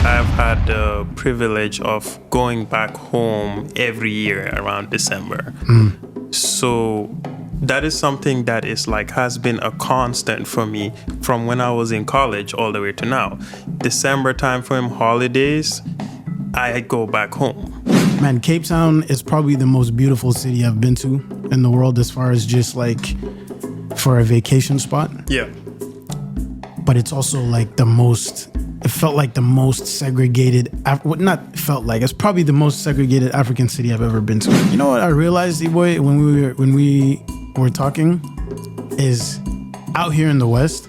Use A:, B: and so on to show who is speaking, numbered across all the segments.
A: I've had the privilege of going back home every year around December. So that is something that is like has been a constant for me from when I was in college all the way to now. December time frame, holidays, I go back home.
B: Man, Cape Town is probably the most beautiful city I've been to in the world as far as just like for a vacation spot.
A: Yeah.
B: But it's also like it felt like the most segregated, it's probably the most segregated African city I've ever been to. You know what I realized, E-Boy, when we were talking, is out here in the West,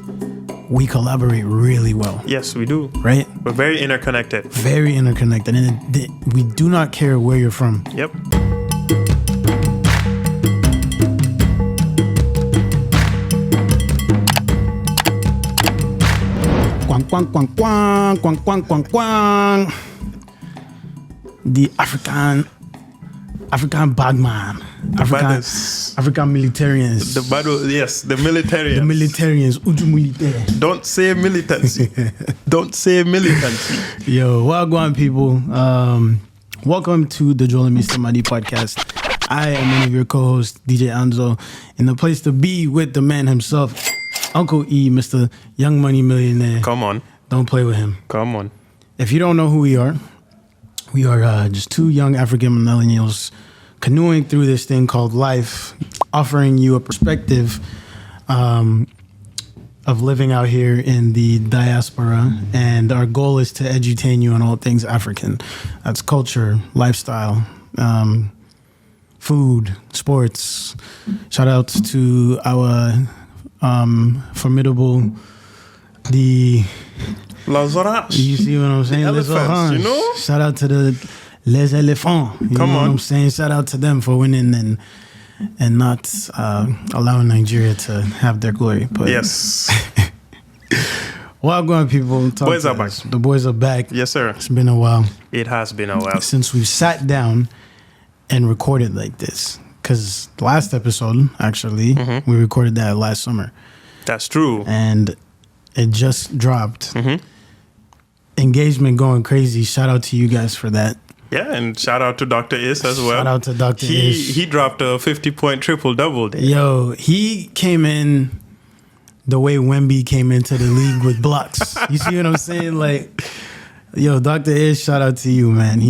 B: we collaborate really well.
A: Yes, we do.
B: Right?
A: We're very interconnected.
B: Very interconnected. And we do not care where you're from.
A: Yep.
B: Quang, quang, quang, quang, quang, quang, quang. The African bagman. African militarians.
A: The militarians.
B: The militarians. Uju militaire.
A: Don't say militancy. Don't say militancy.
B: Yo, wagwan people. Welcome to the Joel and Mr. Madi podcast. I am one of your co-hosts, DJ Anzo, in the place to be with the man himself, Uncle E, Mr. Young Money Millionaire.
A: Come on.
B: Don't play with him.
A: Come on.
B: If you don't know who we are just two young African millennials canoeing through this thing called life, offering you a perspective of living out here in the diaspora. And our goal is to edutain you on all things African. That's culture, lifestyle, food, sports. Shout out to our formidable,
A: Lazarus.
B: You see what I'm saying?
A: The elephants, you know?
B: Shout out to the Les Elephants. You
A: Come
B: know
A: on.
B: what I'm saying? Shout out to them for winning and not allowing Nigeria to have their glory. But
A: Yes.
B: well, going people.
A: Boys are back.
B: The boys are back.
A: Yes, sir.
B: It's been a while
A: It has been a while.
B: since we've sat down and recorded like this. Because last episode, actually, we recorded that last summer.
A: That's true.
B: And it just dropped.
A: Mm-hmm.
B: Engagement going crazy. Shout out to you guys for that.
A: Yeah, and shout out to Dr. Is as well.
B: Shout out to Dr. Ish.
A: He dropped a 50-point triple-double there.
B: Yo, he came in the way Wemby came into the league with blocks. You see what I'm saying? Like, yo, Dr. Ish, shout out to you, man.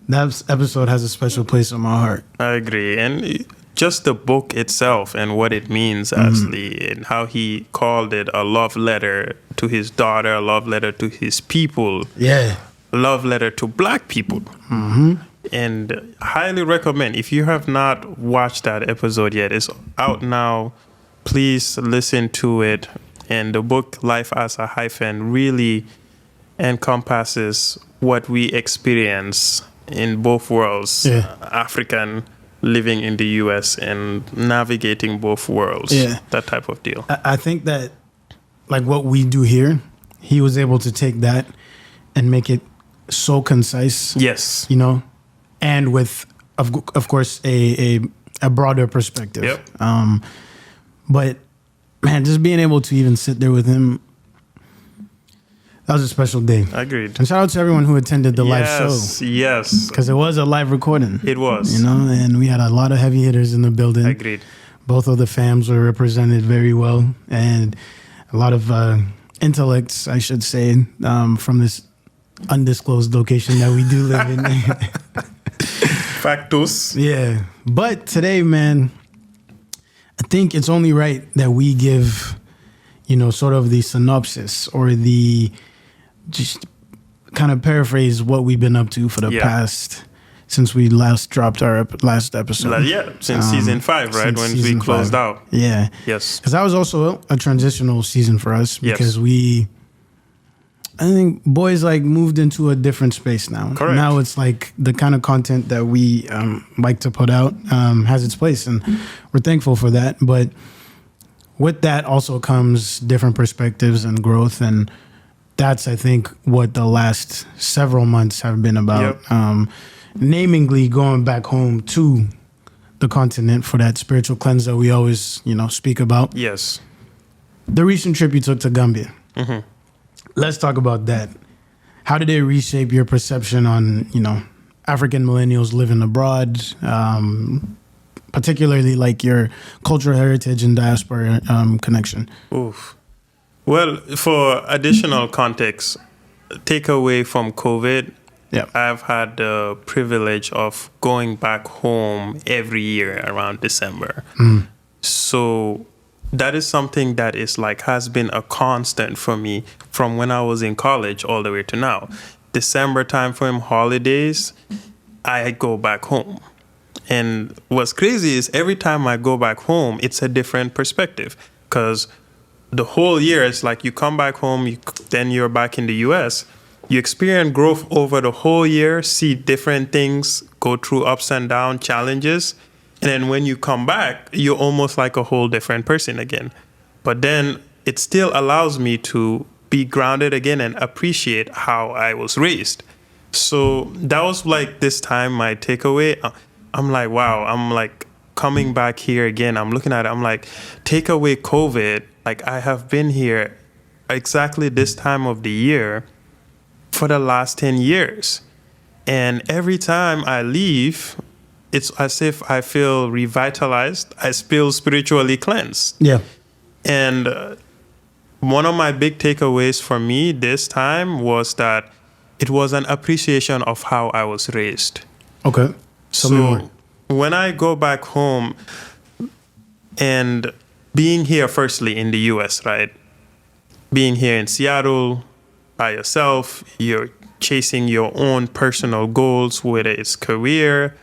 B: That episode has a special place in my heart.
A: I agree. And just the book itself and what it means, actually, and how he called it a love letter to his daughter, a love letter to his people.
B: Yeah.
A: Love letter to black people. And highly recommend, if you have not watched that episode yet, it's out now. Please listen to it. And the book Life as a Hyphen really encompasses what we experience in both worlds.
B: Yeah.
A: African living in the US and navigating both worlds.
B: Yeah.
A: That type of deal.
B: I think that, like what we do here, he was able to take that and make it so concise.
A: Yes.
B: You know, and with, of course, a broader perspective.
A: Yep.
B: But, man, just being able to even sit there with him, that was a special day.
A: Agreed.
B: And shout out to everyone who attended the live show.
A: Yes.
B: Because it was a live recording.
A: It was.
B: You know, and we had a lot of heavy hitters in the building.
A: Agreed.
B: Both of the fams were represented very well. And a lot of intellects, I should say, from this undisclosed location that we do live in.
A: Factus.
B: Yeah. But today, man, I think it's only right that we give, you know, sort of the synopsis or the just kind of paraphrase what we've been up to for the past, since we last dropped our last episode.
A: Yeah, since season 5, right? When we closed out.
B: Yeah.
A: Yes.
B: Because that was also a transitional season for us because I think boys like moved into a different space now.
A: Correct.
B: Now it's like the kind of content that we like to put out has its place, and we're thankful for that. But with that also comes different perspectives and growth, and that's, I think, what the last several months have been about.
A: Yep.
B: Namingly going back home to the continent for that spiritual cleanse that we always, you know, speak about.
A: Yes.
B: The recent trip you took to Gambia. Let's talk about that. how did it reshape your perception on, African millennials living abroad, particularly like your cultural heritage and diaspora connection?
A: Oof. Well, for additional context, takeaway from COVID,
B: Yeah.
A: I've had the privilege of going back home every year around December. So that is something that is has been a constant for me from when I was in college all the way to now. December timeframe, holidays, I go back home. And what's crazy is every time I go back home, it's a different perspective, because the whole year it's like you come back home, then you're back in the US. You experience growth over the whole year, see different things, go through ups and downs, challenges. And then when you come back, you're almost like a whole different person again. But then it still allows me to be grounded again and appreciate how I was raised. So that was this time my takeaway. I'm like, wow, I'm coming back here again. I'm looking at it. I'm like, take away COVID. I have been here exactly this time of the year for the last 10 years. And every time I leave, it's as if I feel revitalized. I feel spiritually cleansed.
B: Yeah.
A: And one of my big takeaways for me this time was that it was an appreciation of how I was raised.
B: Okay.
A: So when I go back home and being here, firstly, in the US, right? Being here in Seattle by yourself, you're chasing your own personal goals, whether it's career,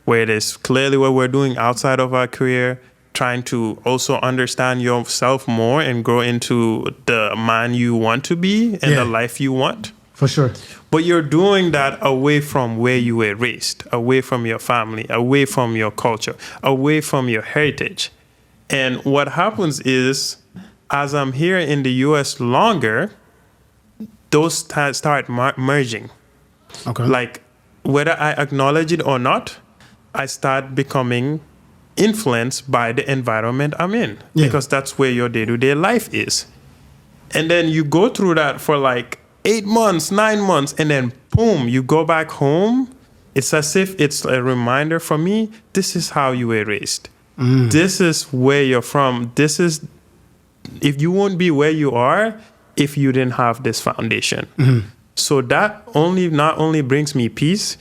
A: whether it's clearly what we're doing outside of our career, trying to also understand yourself more and grow into the man you want to be and the life you want.
B: For sure.
A: But you're doing that away from where you were raised, away from your family, away from your culture, away from your heritage. And what happens is, as I'm here in the US longer, those start merging.
B: Okay.
A: Whether I acknowledge it or not, I start becoming influenced by the environment I'm in, because that's where your day-to-day life is. And then you go through that for 8 months, 9 months, and then boom, you go back home. It's as if it's a reminder for me, this is how you were raised. This is where you're from. If you won't be where you are if you didn't have this foundation. So that not only brings me peace,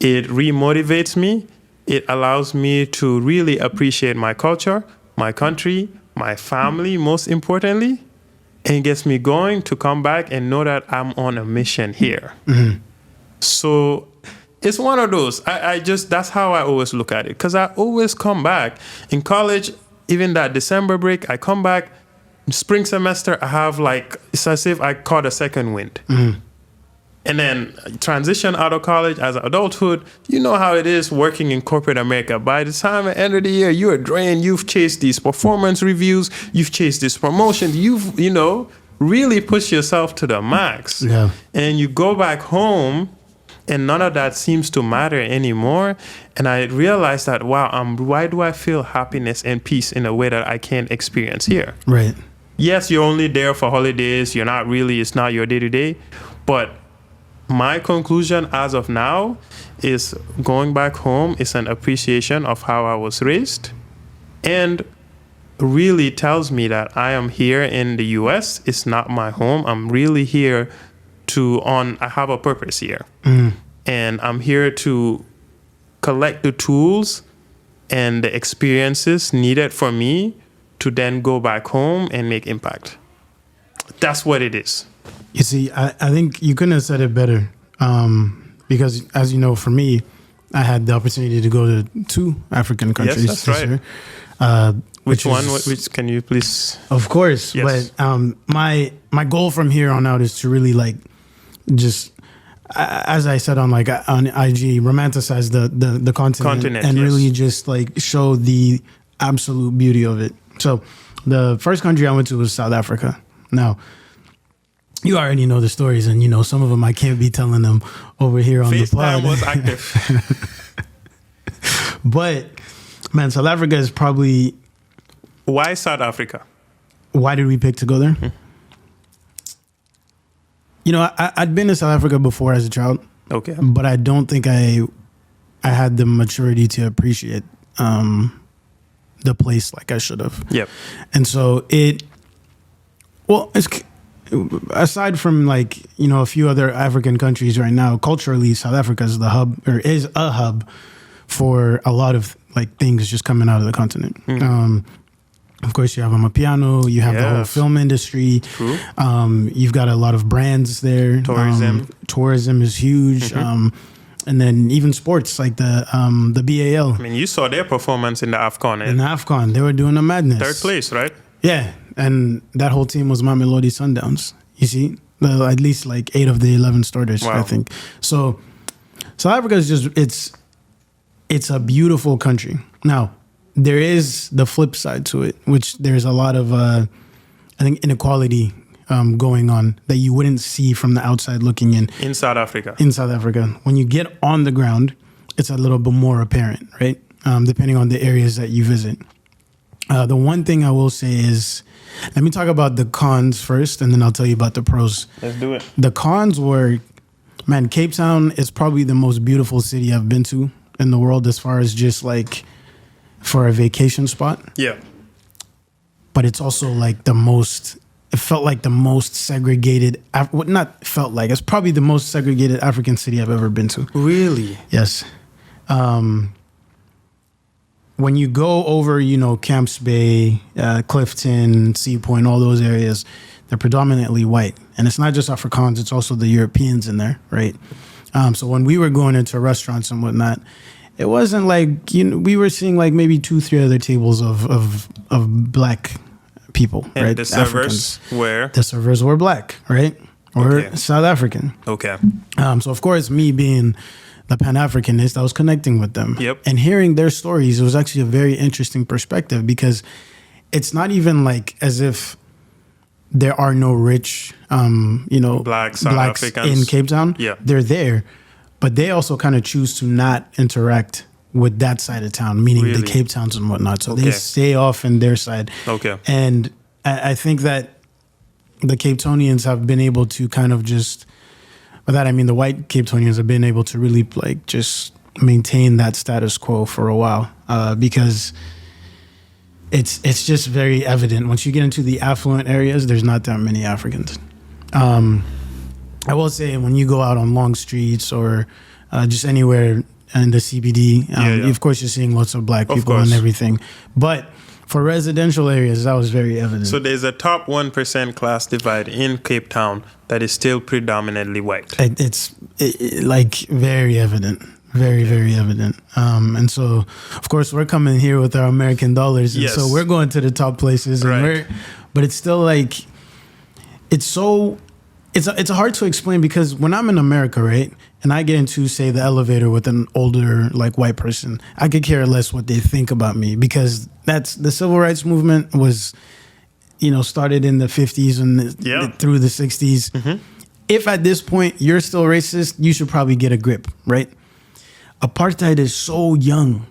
A: it remotivates me. It allows me to really appreciate my culture, my country, my family, most importantly, and gets me going to come back and know that I'm on a mission here. So it's one of those. That's how I always look at it, because I always come back. In college, even that December break, I come back. Spring semester, I have it's as if I caught a second wind. And then transition out of college as adulthood. You know how it is working in corporate America. By the time at the end of the year, you're drained. You've chased these performance reviews. You've chased this promotion. You've, really pushed yourself to the max.
B: Yeah.
A: And you go back home and none of that seems to matter anymore. And I realized that, wow, why do I feel happiness and peace in a way that I can't experience here?
B: Right.
A: Yes, you're only there for holidays. It's not your day-to-day. But my conclusion as of now is going back home is an appreciation of how I was raised, and really tells me that I am here in the US. It's not my home. I'm really here I have a purpose here. And I'm here to collect the tools and the experiences needed for me to then go back home and make impact. That's what it is.
B: You see, I think you couldn't have said it better, because, as you know, for me, I had the opportunity to go to 2 African countries.
A: Yes, that's right. Which one? Which can you please?
B: Of course.
A: Yes.
B: But my goal from here on out is to really just, as I said on IG, romanticize the continent and really just show the absolute beauty of it. So the first country I went to was South Africa. Now, you already know the stories, and some of them I can't be telling them over here on the pod.
A: FaceTime was active.
B: But man, South Africa is probably.
A: Why South Africa?
B: Why did we pick to go there? I'd been to South Africa before as a child,
A: Okay.
B: but I don't think I had the maturity to appreciate the place like I should have.
A: Yep.
B: And so it's aside from like, a few other African countries right now, culturally, South Africa is the hub, or is a hub for a lot of like things just coming out of the continent. Of course, you have Amapiano, you have the whole film industry.
A: True.
B: You've got a lot of brands there. Tourism is huge. And then even sports like the BAL.
A: I mean, you saw their performance in the AFCON.
B: In the AFCON, they were doing a madness.
A: Third place, right?
B: Yeah, and that whole team was Mamelodi Sundowns. You see, at least like 8 of the 11 starters,
A: Wow.
B: I think. So South Africa is just it's a beautiful country. Now there is the flip side to it, which there's a lot of I think inequality going on that you wouldn't see from the outside looking in.
A: In South Africa.
B: In South Africa, when you get on the ground, it's a little bit more apparent, right? Depending on the areas that you visit. The one thing I will say is, let me talk about the cons first, and then I'll tell you about the pros.
A: Let's do it.
B: The cons were, man, Cape Town is probably the most beautiful city I've been to in the world as far as just like for a vacation spot.
A: Yeah.
B: But it's also like it felt like the most segregated, it's probably the most segregated African city I've ever been to.
A: Really?
B: Yes. When you go over, Camps Bay, Clifton, Sea Point, all those areas, they're predominantly white. And it's not just Afrikaans, it's also the Europeans in there, right? So when we were going into restaurants and whatnot, it wasn't like, we were seeing like maybe 2-3 other tables of black people,
A: And
B: right?
A: the servers were?
B: The servers were black, right? Or
A: Okay.
B: South African.
A: Okay.
B: So of course, me being the Pan-Africanist, I was connecting with them.
A: Yep.
B: And hearing their stories, it was actually a very interesting perspective because it's not even like as if there are no rich,
A: South
B: blacks
A: Africans
B: in Cape Town.
A: Yeah.
B: They're there, but they also kind of choose to not interact with that side of town, meaning
A: Really?
B: the Cape Towns and whatnot. So
A: Okay.
B: they stay off in their side.
A: Okay.
B: And I think that the Cape Townians have been able to kind of just, by that I mean the white Cape Townians have been able to really like just maintain that status quo for a while because it's just very evident. Once you get into the affluent areas, there's not that many Africans. I will say when you go out on long streets or just anywhere in the CBD, of course you're seeing lots of black people and everything. But for residential areas, that was very evident.
A: So there's a top 1% class divide in Cape Town that is still predominantly white.
B: It's like very evident. Very, very evident. And so, of course, we're coming here with our American dollars. And
A: Yes.
B: so we're going to the top places. And but it's still like, it's hard to explain because when I'm in America, right, and I get into, say, the elevator with an older, like, white person, I could care less what they think about me because that's the civil rights movement was, started in the 50s and through the 60s. Mm-hmm. If at this point you're still racist, you should probably get a grip, right? Apartheid is so young.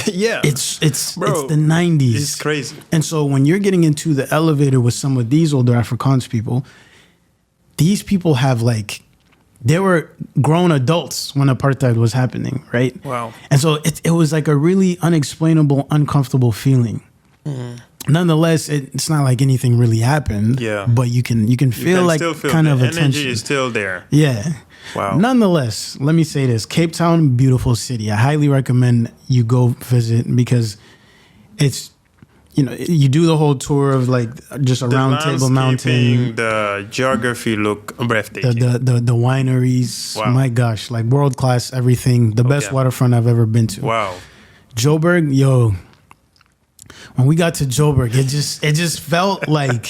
A: Yeah.
B: It's the 90s.
A: It's crazy.
B: And so when you're getting into the elevator with some of these older Afrikaans people, these people have they were grown adults when apartheid was happening, right?
A: Wow.
B: And so it was like a really unexplainable, uncomfortable feeling. Mm. Nonetheless, it's not like anything really happened.
A: Yeah.
B: But you can feel kind of
A: the
B: attention.
A: energy is still there.
B: Yeah.
A: Wow.
B: Nonetheless, let me say this. Cape Town, beautiful city. I highly recommend you go visit because it's, you do the whole tour of just around Table Mountain.
A: The geography look breathtaking.
B: The wineries.
A: Wow.
B: My gosh, world class everything. The best waterfront I've ever been to.
A: Wow.
B: Joburg, when we got to Joburg, it just felt like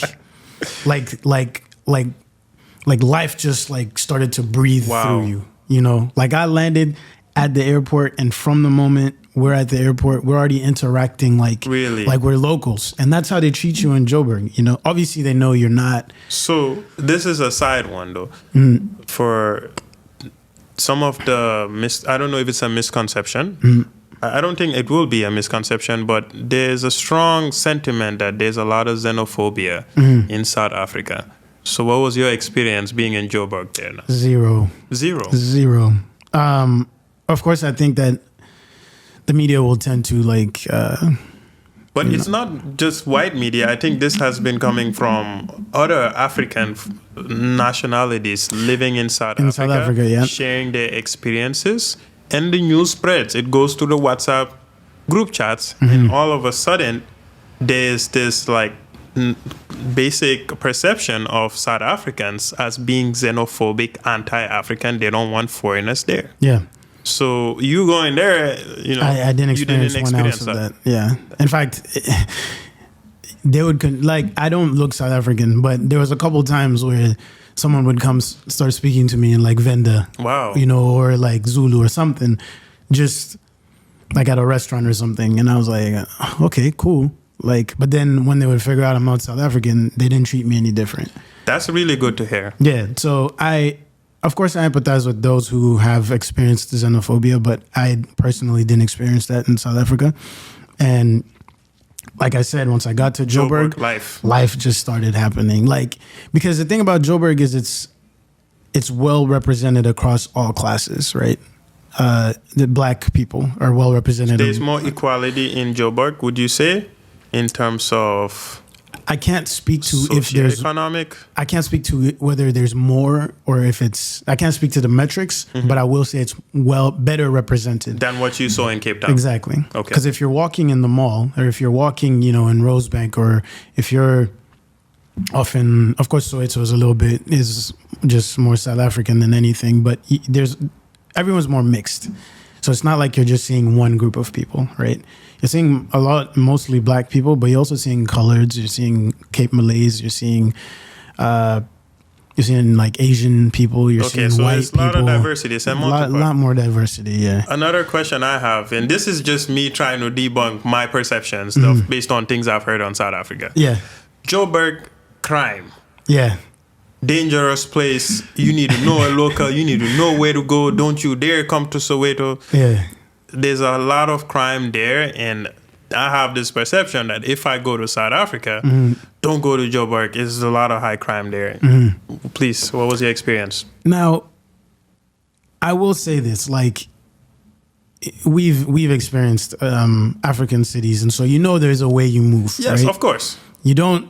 B: life just started to breathe through you. I landed at the airport, and from the moment we're at the airport, we're already interacting
A: really?
B: Like we're locals, and that's how they treat you in Joburg. Obviously they know you're not.
A: So this is a side one though. For some of the I don't know if it's a misconception. I don't think it will be a misconception, but there's a strong sentiment that there's a lot of xenophobia in South Africa. So what was your experience being in Joburg there now?
B: Zero.
A: Zero.
B: Of course, I think that the media will tend to like.
A: But it's not just white media. I think this has been coming from other African nationalities living in South Africa,
B: yeah.
A: sharing their experiences, and the news spreads. It goes to the WhatsApp group chats, and all of a sudden, there's this like basic perception of South Africans as being xenophobic, anti-African. They don't want foreigners there.
B: Yeah.
A: So you going there, you know,
B: I didn't experience one ounce of that. Yeah. In fact, they would like, I don't look South African, but there was a couple times where someone would come start speaking to me in like Venda.
A: Wow.
B: You know, or like Zulu or something, just like at a restaurant or something. And I was like, okay, cool. Like, but then when they would figure out I'm not South African, they didn't treat me any different.
A: That's really good to hear.
B: Yeah. So of course, I empathize with those who have experienced xenophobia, but I personally didn't experience that in South Africa. And like I said, once I got to Joburg, life just started happening. Like, because the thing about Joburg is it's well represented across all classes, right? The black people are well represented.
A: There's more equality in Joburg, would you say, in terms of...
B: I can't speak to if there's
A: economic.
B: I can't speak to whether there's more or if it's. I can't speak to the metrics, but I will say it's better represented
A: than what you saw in Cape Town.
B: Exactly.
A: Okay.
B: Because if you're walking in the mall, or if you're walking, you know, in Rosebank, or if you're often, of course, Soweto is just more South African than anything, but everyone's more mixed. So it's not like you're just seeing one group of people, right? You're seeing mostly black people, but you're also seeing coloreds, you're seeing Cape Malays, you're seeing like Asian people, you're seeing white people.
A: Okay, so there's a lot of diversity. It's a
B: lot more diversity, yeah.
A: Another question I have, and this is just me trying to debunk my perceptions based on things I've heard on South Africa.
B: Yeah.
A: Joburg, crime.
B: Yeah.
A: Dangerous place. You need to know a local. You need to know where to go. Don't you dare come to Soweto.
B: Yeah.
A: There's a lot of crime there, and I have this perception that if I go to South Africa, don't go to Joburg. There's a lot of high crime there. Please, what was your experience?
B: Now, I will say this: like, we've experienced African cities, and so you know there's a way you move.
A: Yes,
B: right?
A: Of course.
B: You don't.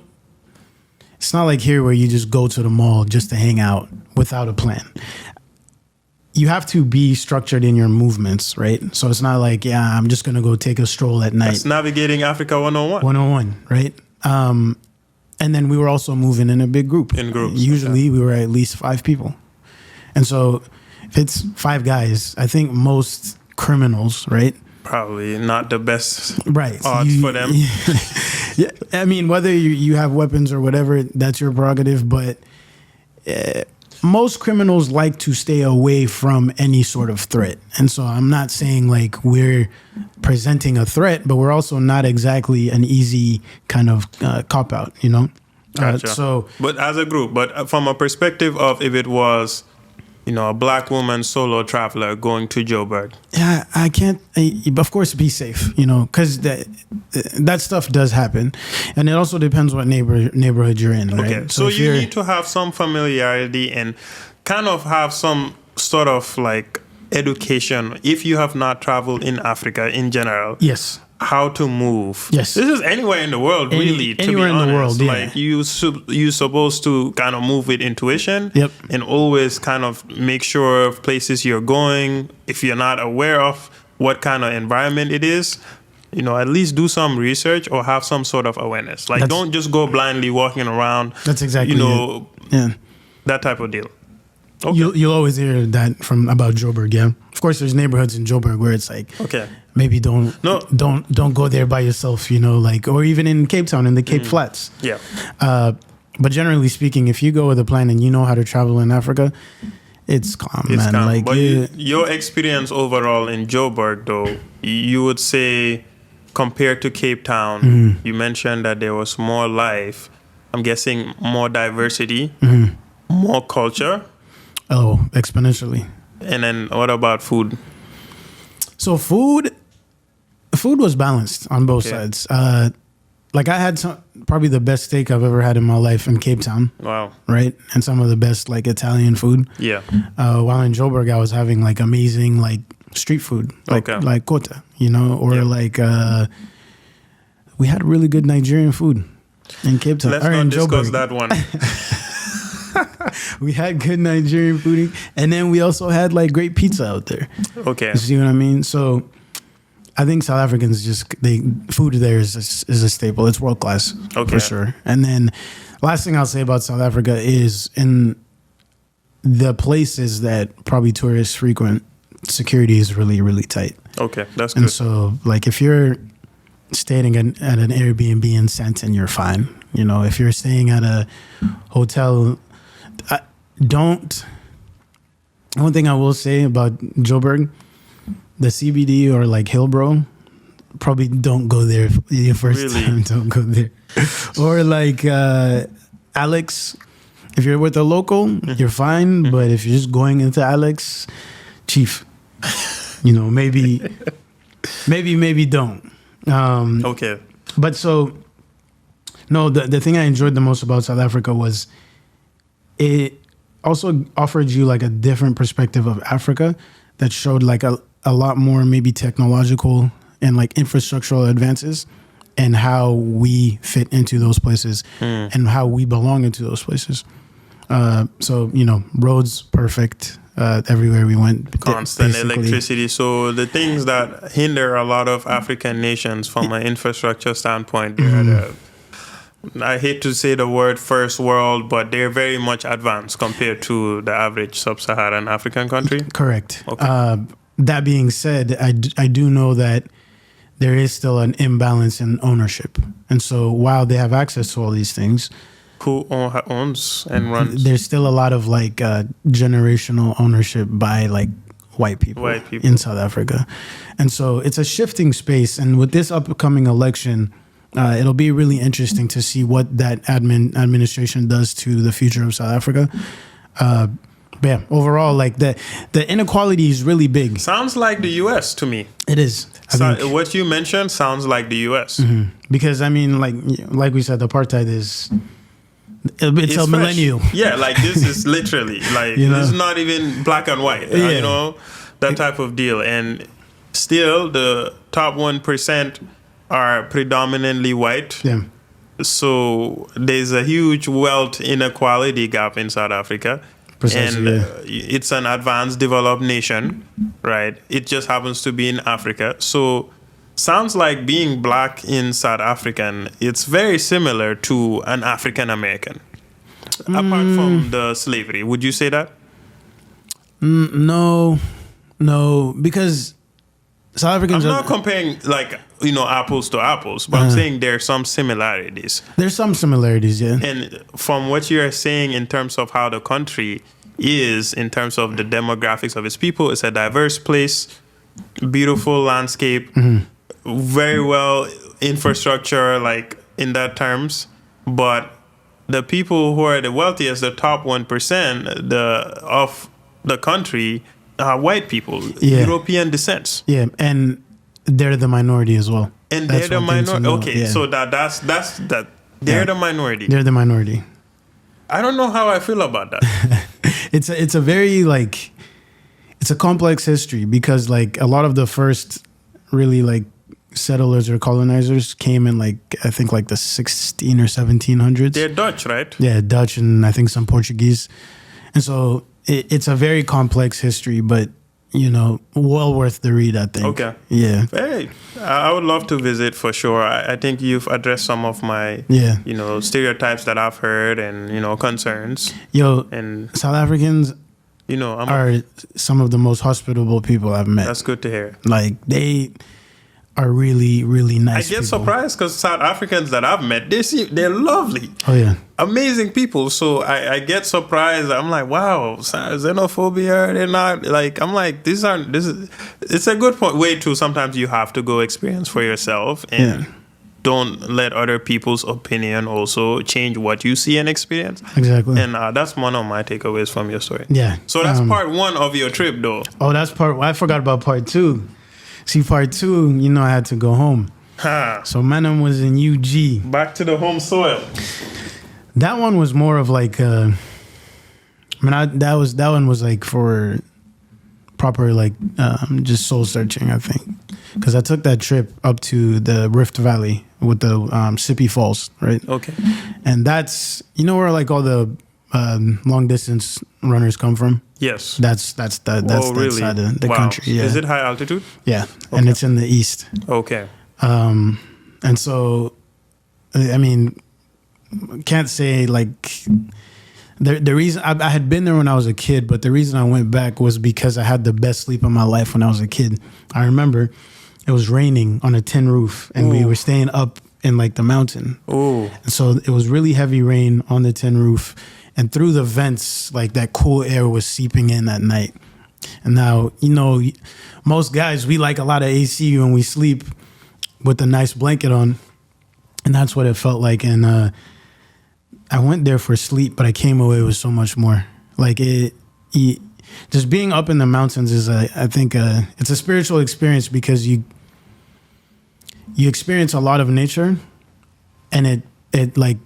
B: It's not like here where you just go to the mall just to hang out without a plan. You have to be structured in your movements, right? So it's not like, yeah, I'm just going to go take a stroll at night.
A: That's navigating Africa 101.
B: 101, right? And then we were also moving in a big group.
A: In groups.
B: Usually we were at least 5 people. And so if it's 5 guys, I think most criminals, right?
A: Probably not the best
B: odds
A: for them.
B: Yeah, I mean, whether you have weapons or whatever, that's your prerogative, but... most criminals like to stay away from any sort of threat. And so I'm not saying like we're presenting a threat, but we're also not exactly an easy kind of cop out, you know?
A: Gotcha. But as a group, but from a perspective of if it was, you know, a black woman solo traveler going to Joburg.
B: Yeah, I can't, of course, be safe, you know, because that stuff does happen. And it also depends what neighborhood you're in, right?
A: Okay, so you need to have some familiarity and kind of have some sort of like education if you have not traveled in Africa in general.
B: Yes.
A: How to move.
B: Yes.
A: This is anywhere in the world, really, to be honest.
B: In the world, yeah.
A: Like you're supposed to kind of move with intuition.
B: Yep.
A: And always kind of make sure of places you're going. If you're not aware of what kind of environment it is, you know, at least do some research or have some sort of awareness. Like, don't just go blindly walking around.
B: That's exactly,
A: you know,
B: yeah,
A: that type of deal. Okay.
B: You'll always hear that about Joburg, yeah. Of course, there's neighborhoods in Joburg where it's like,
A: okay,
B: maybe don't go there by yourself, you know, like, or even in Cape Town in the Cape Flats.
A: Yeah.
B: But generally speaking, if you go with a plan and you know how to travel in Africa, it's calm, man.
A: Calm.
B: Like,
A: but your experience overall in Joburg, though, you would say compared to Cape Town, you mentioned that there was more life. I'm guessing more diversity, more culture.
B: Oh, exponentially.
A: And then what about food?
B: So food was balanced on both sides. like I had probably the best steak I've ever had in my life in Cape Town.
A: Wow.
B: Right, and some of the best like Italian food.
A: Yeah.
B: While in Joburg, I was having like amazing like street food, like kota, or like we had really good Nigerian food in Cape Town.
A: Let's not discuss that one.
B: We had good Nigerian food, and then we also had like great pizza out there.
A: Okay.
B: You see what I mean? So I think South Africans food there is a staple. It's world class for sure. And then last thing I'll say about South Africa is in the places that probably tourists frequent, security is really, really tight.
A: Okay, that's good.
B: And so like if you're staying at an Airbnb in Sandton, you're fine. If you're staying at a hotel, one thing I will say about Joburg, the CBD or like Hillbrow, probably don't go there your first time. Don't go there. Or like Alex, if you're with a local, you're fine. But if you're just going into Alex, chief, maybe don't.
A: Okay.
B: But so, no, the thing I enjoyed the most about South Africa was it also offered you like a different perspective of Africa that showed like a lot more maybe technological and like infrastructural advances and how we fit into those places and how we belong into those places. So, roads perfect everywhere we went.
A: Constant electricity. So the things that hinder a lot of African nations from an infrastructure standpoint, I hate to say the word first world, but they're very much advanced compared to the average sub-Saharan African country.
B: Correct.
A: Okay.
B: That being said, I do know that there is still an imbalance in ownership. And so while they have access to all these things,
A: who owns and runs?
B: There's still a lot of like generational ownership by like white people in South Africa. And so it's a shifting space. And with this upcoming election, it'll be really interesting to see what that administration does to the future of South Africa. But yeah, overall, like the inequality is really big.
A: Sounds like the U.S. to me.
B: It is.
A: What you mentioned sounds like the U.S.
B: Mm-hmm. Because I mean, like we said, apartheid is it's a millennial.
A: Yeah, like this is literally like this is not even black and white. That type of deal. And still, the top 1% are predominantly white. Yeah. So there's a huge wealth inequality gap in South Africa. Precisely, and it's an advanced developed nation, right? It just happens to be in Africa. So sounds like being black in South African, it's very similar to an African American. Apart from the slavery. Would you say that?
B: No, because South Africans.
A: I'm not comparing apples to apples, but I'm saying there are some similarities.
B: There's some similarities, yeah.
A: And from what you're saying in terms of how the country is, in terms of the demographics of its people, it's a diverse place, beautiful landscape, very well infrastructure, like in that terms. But the people who are the wealthiest, the top 1% of the country, are white people, European descent.
B: Yeah, and they're the minority as well.
A: And they're the minority. Okay, so that's that. They're the minority.
B: They're the minority.
A: I don't know how I feel about that.
B: It's a very it's a complex history because like a lot of the first really like settlers or colonizers came in I think the 16 or 1700s.
A: They're Dutch, right?
B: Yeah, Dutch and I think some Portuguese. And so it's a very complex history, but well worth the read, I think.
A: Okay.
B: Yeah.
A: Hey, I would love to visit for sure. I think you've addressed some of my, stereotypes that I've heard and, concerns.
B: And South Africans, are some of the most hospitable people I've met.
A: That's good to hear.
B: Like, they are really, really nice
A: I get surprised because South Africans that I've met, they're lovely.
B: Oh, yeah.
A: Amazing people. So I get surprised. I'm like, wow, xenophobia. They're not I'm like, it's a good way to sometimes you have to go experience for yourself and don't let other people's opinion also change what you see and experience.
B: Exactly.
A: And that's one of my takeaways from your story.
B: Yeah.
A: So that's part one of your trip though.
B: Oh, I forgot about part two. See, part two, I had to go home.
A: Ha.
B: So Menem was in UG.
A: Back to the home soil.
B: That one was more of like, that one was like for proper like just soul searching, I think, because I took that trip up to the Rift Valley with the Sippy Falls, right?
A: Okay.
B: And that's where like all the long distance runners come from.
A: Yes.
B: That's that
A: really?
B: side of the
A: Wow.
B: country. Yeah.
A: Is it high altitude?
B: Yeah,
A: Okay.
B: and it's in the east.
A: Okay.
B: And so, I mean, can't say like the reason I had been there when I was a kid, but the reason I went back was because I had the best sleep of my life when I was a kid. I remember it was raining on a tin roof, and we were staying up in like the mountain.
A: Oh.
B: And so it was really heavy rain on the tin roof, and through the vents, like that cool air was seeping in at night. And now, most guys, we like a lot of AC when we sleep with a nice blanket on, and that's what it felt like. And I went there for sleep, but I came away with so much more. Like just being up in the mountains is, I think, it's a spiritual experience because you experience a lot of nature, and it like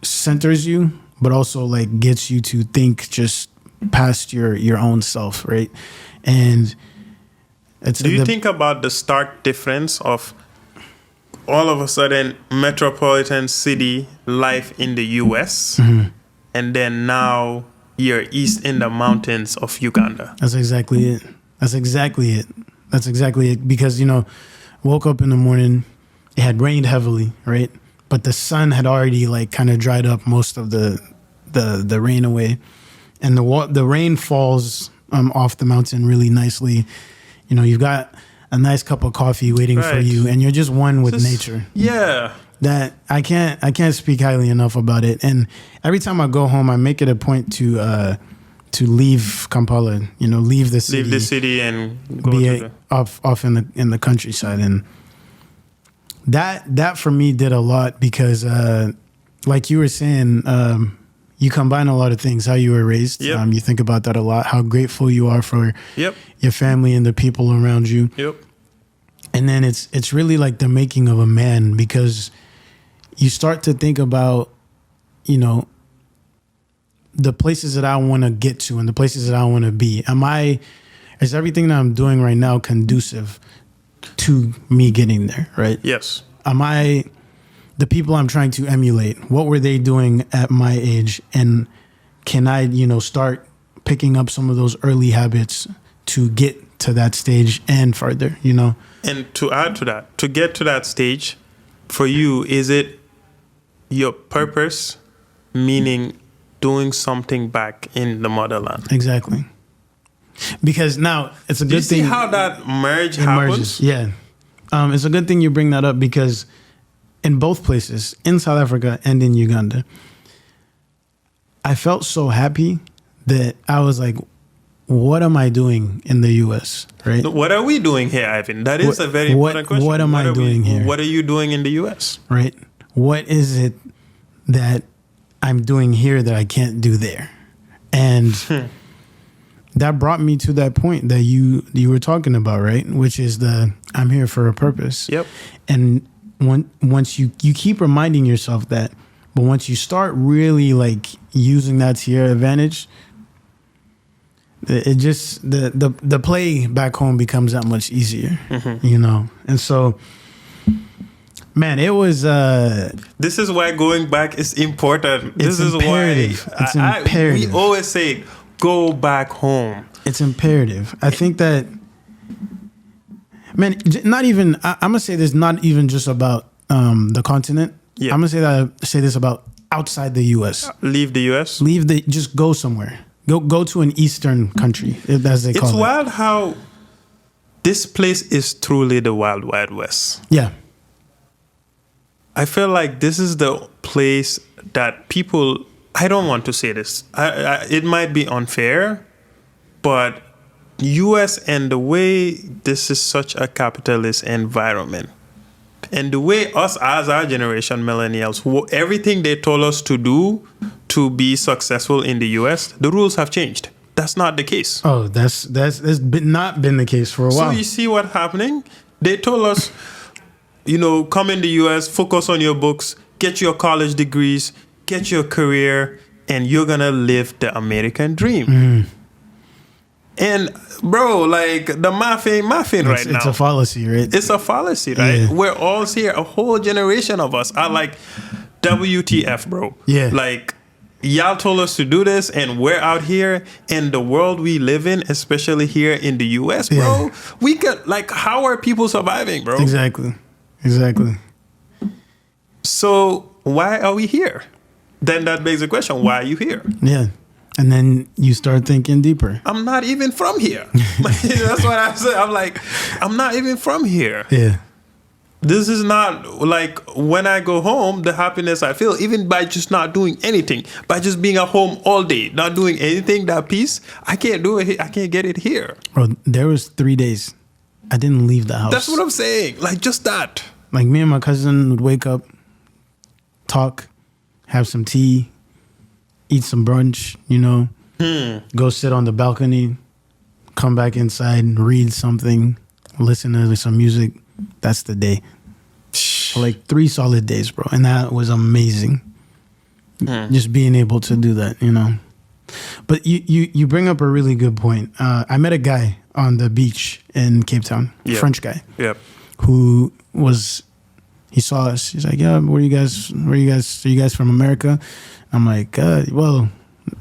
B: centers you, but also like gets you to think just past your own self, right? And
A: do you think about the stark difference of all of a sudden metropolitan city life in the US, and then now you're east in the mountains of Uganda?
B: That's exactly it. Because, woke up in the morning, it had rained heavily, right? But the sun had already like kind of dried up most of the rain away. And the rain falls off the mountain really nicely. You've got a nice cup of coffee waiting for you, and you're just one with nature.
A: Yeah.
B: That I can't speak highly enough about it. And every time I go home, I make it a point to leave Kampala, leave the city.
A: Leave the city and go
B: off in the countryside. And that for me did a lot because like you were saying, you combine a lot of things, how you were raised.
A: Yep.
B: You think about that a lot, how grateful you are for
A: Yep.
B: your family and the people around you.
A: Yep.
B: And then it's really like the making of a man, because you start to think about, the places that I want to get to and the places that I want to be. Is everything that I'm doing right now conducive to me getting there, right?
A: Yes.
B: Am I the people I'm trying to emulate? What were they doing at my age? And can I, start picking up some of those early habits to get to that stage and further,
A: And to add to that, to get to that stage, for you, is it your purpose, meaning doing something back in the motherland?
B: Exactly. Because now it's a
A: Do you
B: good
A: see
B: thing.
A: how that merge happens?
B: Yeah. It's a good thing you bring that up, because in both places, in South Africa and in Uganda, I felt so happy that I was like, what am I doing in the US, right?
A: What are we doing here, Ivan? That is a very important question.
B: What am I doing here?
A: What are you doing in the US?
B: Right? What is it that I'm doing here that I can't do there? And that brought me to that point that you were talking about, right? Which is I'm here for a purpose.
A: Yep.
B: And once you keep reminding yourself that, but once you start really like using that to your advantage, it just the play back home becomes that much easier, And so, man, it was.
A: This is why going back is important.
B: It's
A: this
B: imperative.
A: is why
B: It's imperative.
A: we always say, go back home.
B: It's imperative. I think that, man, not even. I'm gonna say this. Not even just about the continent.
A: Yeah.
B: I'm gonna say this about outside the U.S.
A: Leave the US.
B: Just go somewhere. Go to an Eastern country, as they call it.
A: It's wild how this place is truly the Wild Wild West.
B: Yeah.
A: I feel like this is the place that people, I don't want to say this, it might be unfair, but US and the way this is such a capitalist environment, and the way us as our generation, millennials, everything they told us to do to be successful in the US, the rules have changed. That's not the case.
B: Oh, that's not been the case for a while.
A: So you see what's happening? They told us, come in the US, focus on your books, get your college degrees, get your career, and you're gonna live the American dream. And bro, like the math ain't right now.
B: It's a fallacy, right?
A: It's a fallacy, right?
B: Yeah.
A: We're all here. A whole generation of us are like, WTF, bro.
B: Yeah.
A: Like, y'all told us to do this, and we're out here in the world we live in, especially here in the US, bro.
B: Yeah.
A: We could, like, how are people surviving, bro?
B: Exactly.
A: So why are we here? Then that begs the question, why are you here?
B: Yeah. And then you start thinking deeper.
A: I'm not even from here. That's what I said. I'm like, I'm not even from here.
B: Yeah.
A: This is not like when I go home, the happiness I feel, even by just not doing anything, by just being at home all day, not doing anything, that peace, I can't do it. I can't get it here.
B: Bro, there was 3 days I didn't leave the house.
A: That's what I'm saying. Like, just that.
B: Like, me and my cousin would wake up, talk, have some tea, eat some brunch, go sit on the balcony, come back inside, read something, listen to some music. That's the day. For like 3 solid days, bro. And that was amazing. Just being able to do that, But you bring up a really good point. I met a guy on the beach in Cape Town, French guy, who he saw us. He's like, yeah, are you guys from America? I'm like, well,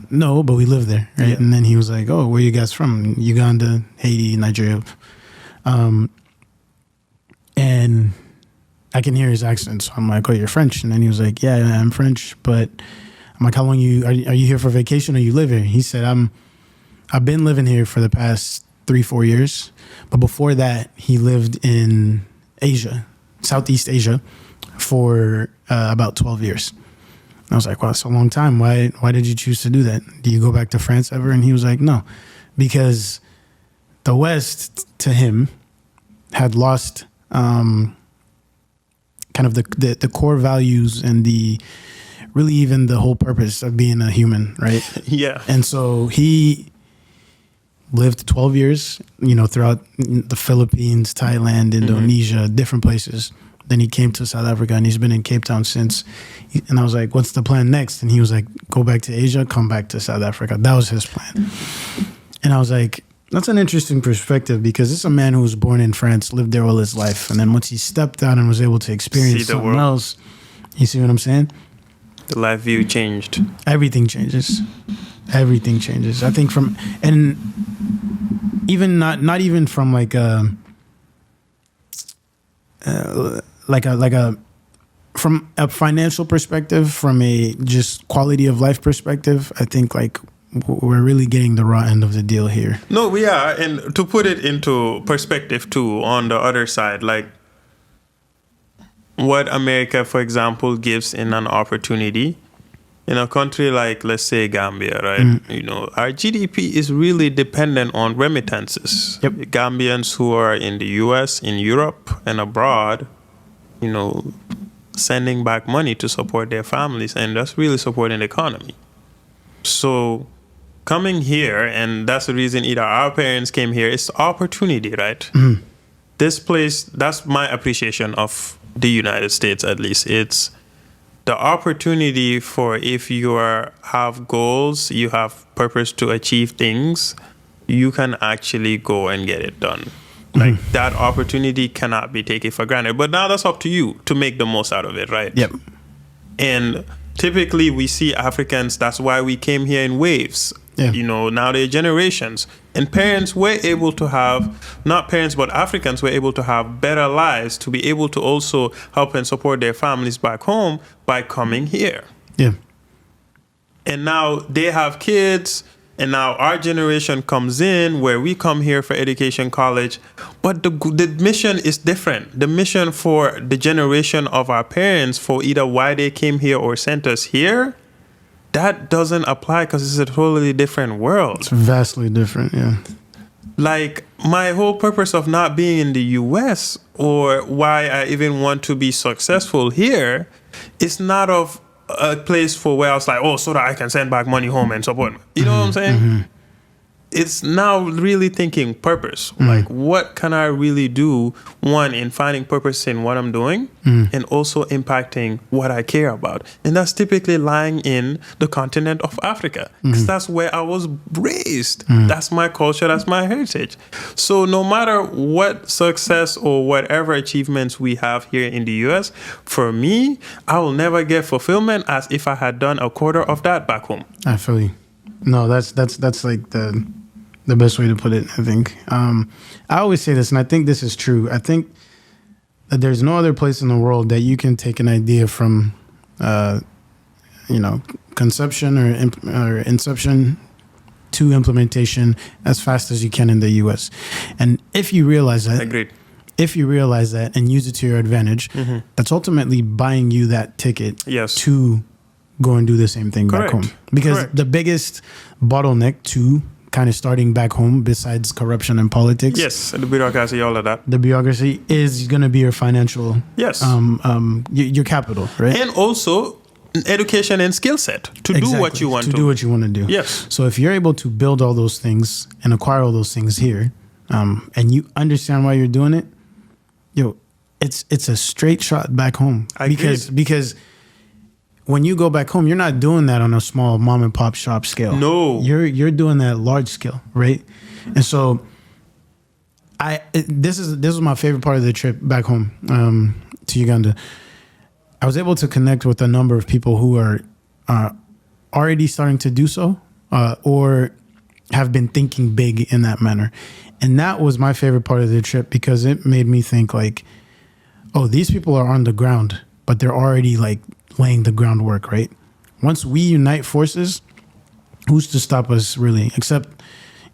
B: no, but we live there, right? Yeah. And then he was like, oh, where are you guys from? Uganda, Haiti, Nigeria. And I can hear his accent, so I'm like, oh, you're French? And then he was like, yeah, I'm French, but I'm like, how long are you here for vacation or you live here? He said, I've been living here for the past 3-4 years, but before that, he lived in Asia, Southeast Asia, for about 12 years. I was like, wow, that's a long time. Why did you choose to do that? Do you go back to France ever? And he was like, no, because the West, to him, had lost kind of the core values and really even the whole purpose of being a human, right?
A: Yeah.
B: And so he lived 12 years, throughout the Philippines, Thailand, Indonesia, different places. Then he came to South Africa, and he's been in Cape Town since. And I was like, what's the plan next? And he was like, go back to Asia, come back to South Africa. That was his plan. And I was like, that's an interesting perspective, because this is a man who was born in France, lived there all his life. And then once he stepped out and was able to experience something else, you see what I'm saying?
A: The life view changed.
B: Everything changes. Everything changes. I think and even not even from like a from a financial perspective, from a just quality of life perspective, I think like we're really getting the raw end of the deal here.
A: No, we are. And to put it into perspective too, on the other side, like what America, for example, gives in an opportunity in a country like, let's say, Gambia, right? Our GDP is really dependent on remittances.
B: Yep.
A: Gambians who are in the US, in Europe, and abroad, sending back money to support their families, and that's really supporting the economy. So coming here, and that's the reason either our parents came here, it's opportunity, right? This place, that's my appreciation of the United States, at least. It's the opportunity for, if you have goals, you have purpose to achieve things, you can actually go and get it done. Like, that opportunity cannot be taken for granted. But now that's up to you to make the most out of it, right?
B: Yep.
A: And typically we see Africans, that's why we came here in waves.
B: Yeah.
A: Now they're generations. And parents were able to have, not parents, but Africans were able to have better lives, to be able to also help and support their families back home by coming here.
B: Yeah.
A: And now they have kids, and now our generation comes in where we come here for education, college, but the mission is different. The mission for the generation of our parents, for either why they came here or sent us here, that doesn't apply, because it's a totally different world.
B: It's vastly different, yeah.
A: Like, my whole purpose of not being in the US, or why I even want to be successful here, is not of a place for where I was like, oh, so that I can send back money home and support me. You know what I'm saying? it's now really thinking purpose. Like, what can I really do? One, in finding purpose in what I'm doing, and also impacting what I care about. And that's typically lying in the continent of Africa, because that's where I was raised. That's my culture. That's my heritage. So no matter what success or whatever achievements we have here in the US, for me, I will never get fulfillment as if I had done a quarter of that back home.
B: I feel you. No, that's like the best way to put it, I think. I always say this, and I think this is true. I think that there's no other place in the world that you can take an idea from, conception or inception to implementation as fast as you can in the U.S. And if you realize that,
A: Agreed.
B: If you realize that and use it to your advantage, that's ultimately buying you that ticket to go and do the same thing back home. Because the biggest bottleneck to kind of starting back home, besides corruption and politics,
A: the bureaucracy, all of that,
B: the bureaucracy is going to be your financial, your capital, right?
A: And also education and skill set to do what you want to
B: do what you want to do.
A: Yes.
B: So if you're able to build all those things and acquire all those things here, and you understand why you're doing it, it's a straight shot back home. Because when you go back home, you're not doing that on a small mom and pop shop scale.
A: No,
B: you're doing that large scale, right? And so, this was my favorite part of the trip back home to Uganda. I was able to connect with a number of people who are already starting to do so, or have been thinking big in that manner, and that was my favorite part of the trip because it made me think like, oh, these people are on the ground, but they're already like laying the groundwork, right? Once we unite forces, who's to stop us really? Except,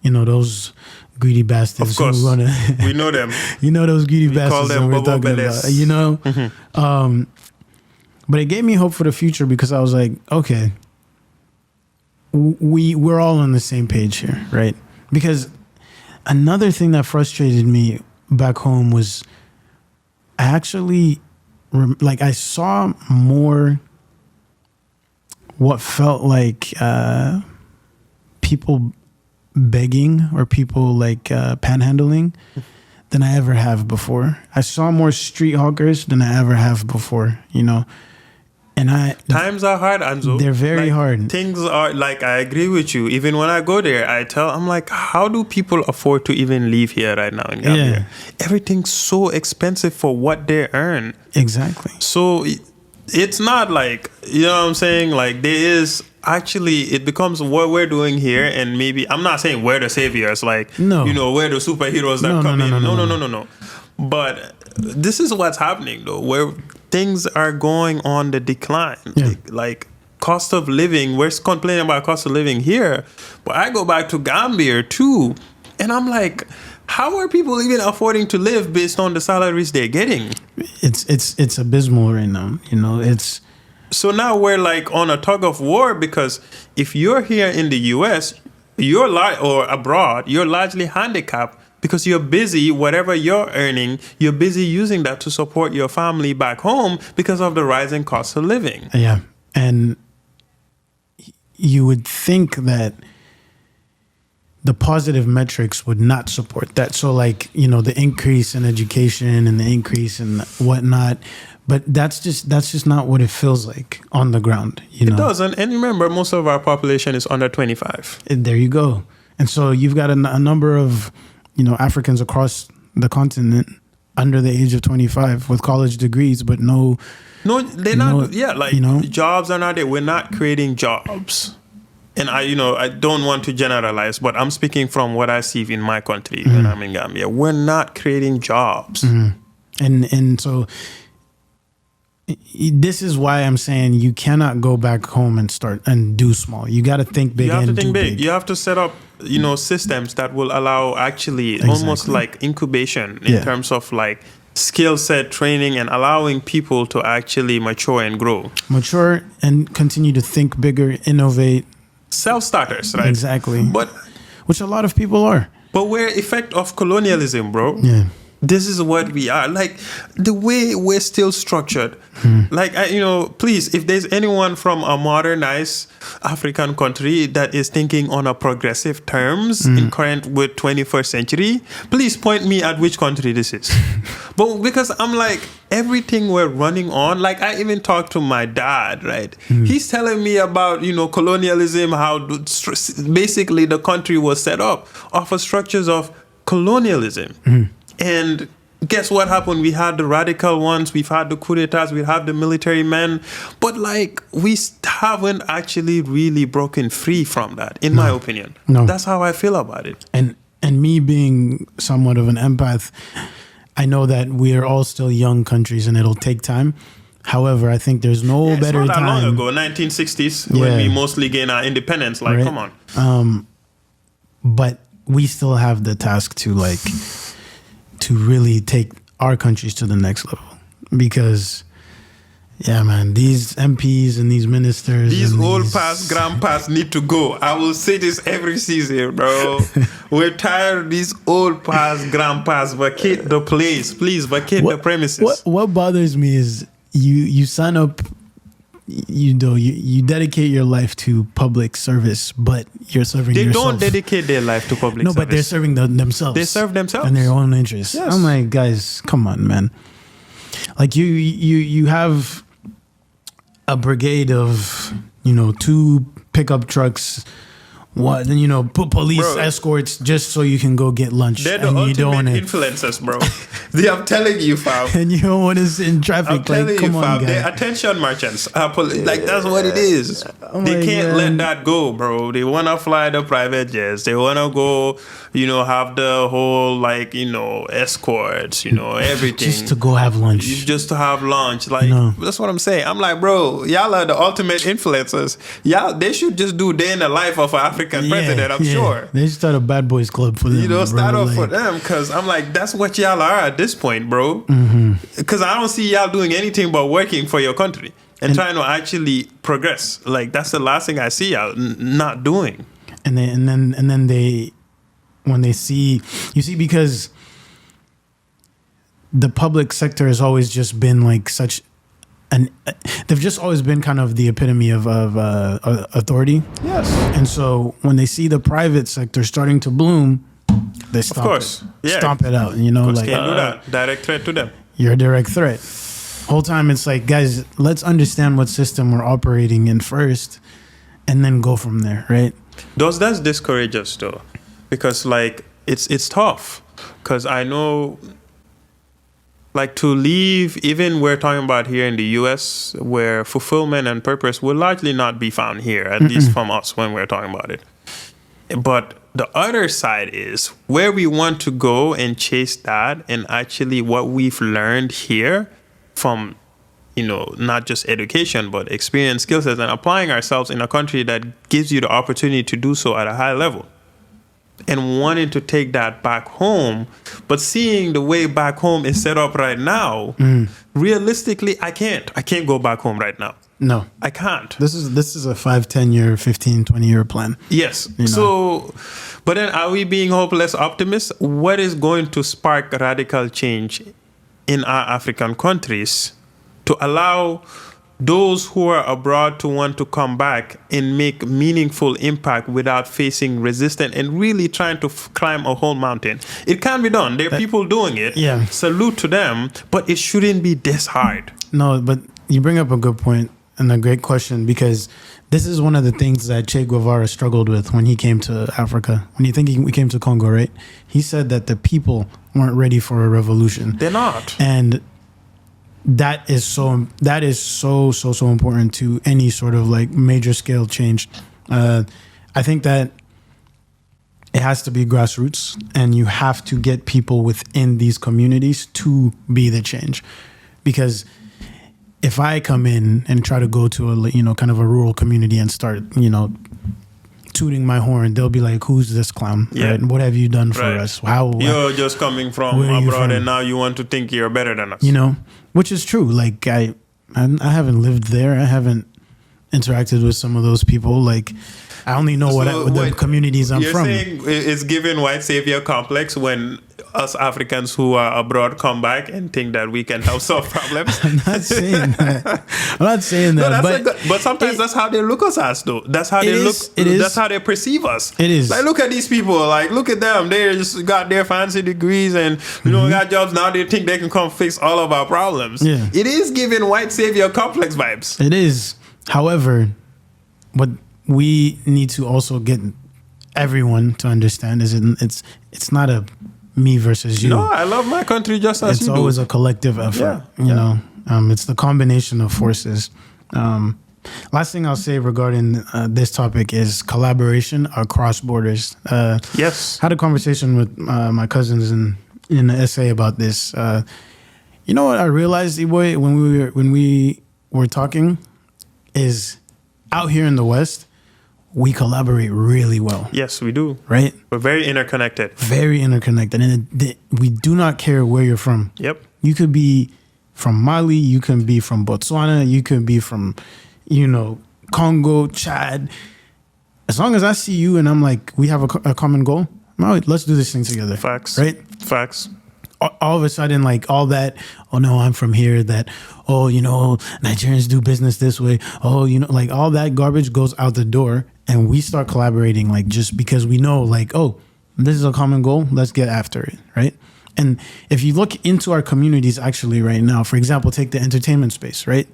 B: those greedy bastards.
A: Of course, we know them.
B: Those greedy bastards.
A: Call them
B: we're talking about, but it gave me hope for the future because I was like, okay, we're all on the same page here, right? Because another thing that frustrated me back home was I actually I saw more what felt like people begging or people like panhandling than I ever have before. I saw more street hawkers than I ever have before, And
A: times are hard, Anzo.
B: They're very hard.
A: Things are I agree with you. Even when I go there, I'm like, how do people afford to even live here right now in Gambia?
B: Yeah.
A: Everything's so expensive for what they earn.
B: Exactly.
A: So it's not like, you know what I'm saying? Like there is actually, it becomes what we're doing here. And maybe, I'm not saying we're the saviors, we're the superheroes that come in. No. But this is what's happening though, where things are going on the decline.
B: Yeah.
A: Like cost of living, we're complaining about cost of living here, but I go back to Gambia too, and I'm like, how are people even affording to live based on the salaries they're getting?
B: It's abysmal right now. It's
A: so now we're like on a tug of war because if you're here in the US, or abroad, you're largely handicapped. Because you're busy, whatever you're earning, you're busy using that to support your family back home because of the rising cost of living.
B: Yeah. And you would think that the positive metrics would not support that. So the increase in education and the increase in whatnot, but that's just not what it feels like on the ground.
A: It doesn't. And remember, most of our population is under 25.
B: And there you go. And so you've got a number of Africans across the continent under the age of 25 with college degrees, but no, they're not. Jobs are not there. We're not creating jobs. And I don't want to generalize, but I'm speaking from what I see in my country when I'm in Gambia. We're not creating jobs. And so this is why I'm saying you cannot go back home and start and do small. You got to think big.
A: You have
B: and
A: to think
B: do
A: big. You have to set up, systems that will allow actually almost like incubation in terms of like skill set training and allowing people to actually mature and grow.
B: Mature and continue to think bigger, innovate.
A: Self-starters, right?
B: Exactly.
A: But
B: which a lot of people are.
A: But we're effect of colonialism, bro.
B: Yeah.
A: this is what we are. Like the way we're still structured. Like, please, if there's anyone from a modernized African country that is thinking on a progressive terms in current with 21st century, please point me at which country this is. But because I'm like, everything we're running on, like I even talked to my dad, right? He's telling me about, colonialism, how basically the country was set up off of structures of colonialism. And guess what happened? We had the radical ones, we've had the coup d'etats, we have the military men, but like we haven't actually really broken free from that, in my opinion.
B: No.
A: That's how I feel about it.
B: And me being somewhat of an empath, I know that we are all still young countries and it'll take time. However, I think there's no better
A: it's not that
B: time.
A: long ago, 1960s, when we mostly gained our independence. Like,
B: right?
A: come on.
B: But we still have the task to really take our countries to the next level, because man, these MPs and these ministers,
A: these old past grandpas need to go. I will say this every season, bro. We're tired of these old past grandpas. Vacate the place, please. Vacate the premises.
B: What bothers me is you sign up, you dedicate your life to public service, but you're serving
A: They
B: yourself.
A: don't dedicate their life to public service.
B: No, but they're serving themselves.
A: They serve themselves
B: and their own interests.
A: Yes.
B: I'm like, guys, come on, man. Like you have a brigade of 2 pickup trucks, police escorts just so you can go get lunch.
A: They're the
B: and
A: ultimate influencers, bro. I'm telling you, fam.
B: And you don't want to sit in traffic.
A: I'm telling
B: come
A: you,
B: on,
A: fam.
B: guy.
A: They're attention merchants. Like, that's what it is. They can't let that go, bro. They want to fly the private jets. They want to go, have the whole, escorts, everything.
B: Just to go have lunch.
A: Just to have lunch. Like, that's what I'm saying. I'm like, bro, y'all are the ultimate influencers. Y'all, they should just do day in the life of an African president, I'm sure.
B: They should start a bad boys club for them.
A: Start off for them, because I'm like, that's what y'all are at this point, bro. Because I don't see y'all doing anything but working for your country and trying to actually progress. Like, that's the last thing I see y'all not doing.
B: And then they when they see, because the public sector has always just been like such they've just always been kind of the epitome of authority.
A: Yes.
B: And so when they see the private sector starting to bloom, they stomp stomp it out.
A: Can't do that. Direct threat to them.
B: You're a direct threat. Whole time it's like, guys, let's understand what system we're operating in first, and then go from there, right?
A: That's discourage us though, because like it's tough. Because I know, like, to leave, even we're talking about here in the US, where fulfillment and purpose will largely not be found here, at least from us when we're talking about it. But the other side is where we want to go and chase that, and actually what we've learned here from, not just education, but experience, skill sets, and applying ourselves in a country that gives you the opportunity to do so at a high level. And wanting to take that back home, but seeing the way back home is set up right now, realistically, I can't go back home right now.
B: No,
A: I can't.
B: This is a 5, 10 year, 15, 20 year plan.
A: Yes. So, but then are we being hopeless optimists? What is going to spark radical change in our African countries to allow those who are abroad to want to come back and make meaningful impact without facing resistance and really trying to climb a whole mountain? It can be done. There are people doing it.
B: Yeah.
A: Salute to them, but it shouldn't be this hard.
B: No, but you bring up a good point and a great question, because this is one of the things that Che Guevara struggled with when he came to Africa. When you think he came to Congo, right? He said that the people weren't ready for a revolution.
A: They're not.
B: And that is so important to any sort of like major scale change. I think that it has to be grassroots, and you have to get people within these communities to be the change. Because if I come in and try to go to a kind of a rural community and start tooting my horn, they'll be like, "Who's this clown?
A: Yeah.
B: Right? What have you done for us? How
A: you're just coming from abroad and now you want to think you're better than us?"
B: Which is true. Like I haven't lived there. I haven't interacted with some of those people. Like I only know what the communities I'm from.
A: You're saying it's given white savior complex when us Africans who are abroad come back and think that we can help solve problems.
B: I'm not saying that. I'm not saying that.
A: No, but sometimes that's how they look at us, though. That's how they look. That's how they perceive us.
B: It is.
A: Like, look at these people. Like, look at them. They just got their fancy degrees and got jobs now. They think they can come fix all of our problems.
B: Yeah.
A: It is giving white savior complex vibes.
B: It is. However, what we need to also get everyone to understand is it's not a me versus you.
A: No, I love my country just as you do.
B: It's always a collective effort.
A: Yeah.
B: You know, it's the combination of forces. Last thing I'll say regarding this topic is collaboration across borders.
A: Yes.
B: Had a conversation with my cousins in an essay about this. You know what I realized, E-boy, when we were talking, is out here in the West, we collaborate really well.
A: Yes, we do.
B: Right?
A: We're very interconnected.
B: Very interconnected. And we do not care where you're from.
A: Yep.
B: You could be from Mali, you can be from Botswana, you could be from, Congo, Chad. As long as I see you and I'm like, we have a common goal, let's do this thing together.
A: Facts.
B: Right?
A: Facts.
B: All of a sudden, like all that, oh no, I'm from here, that, oh, Nigerians do business this way. Oh, like all that garbage goes out the door and we start collaborating, like just because we know, like, oh, this is a common goal, let's get after it, right? And if you look into our communities actually right now, for example, take the entertainment space, right?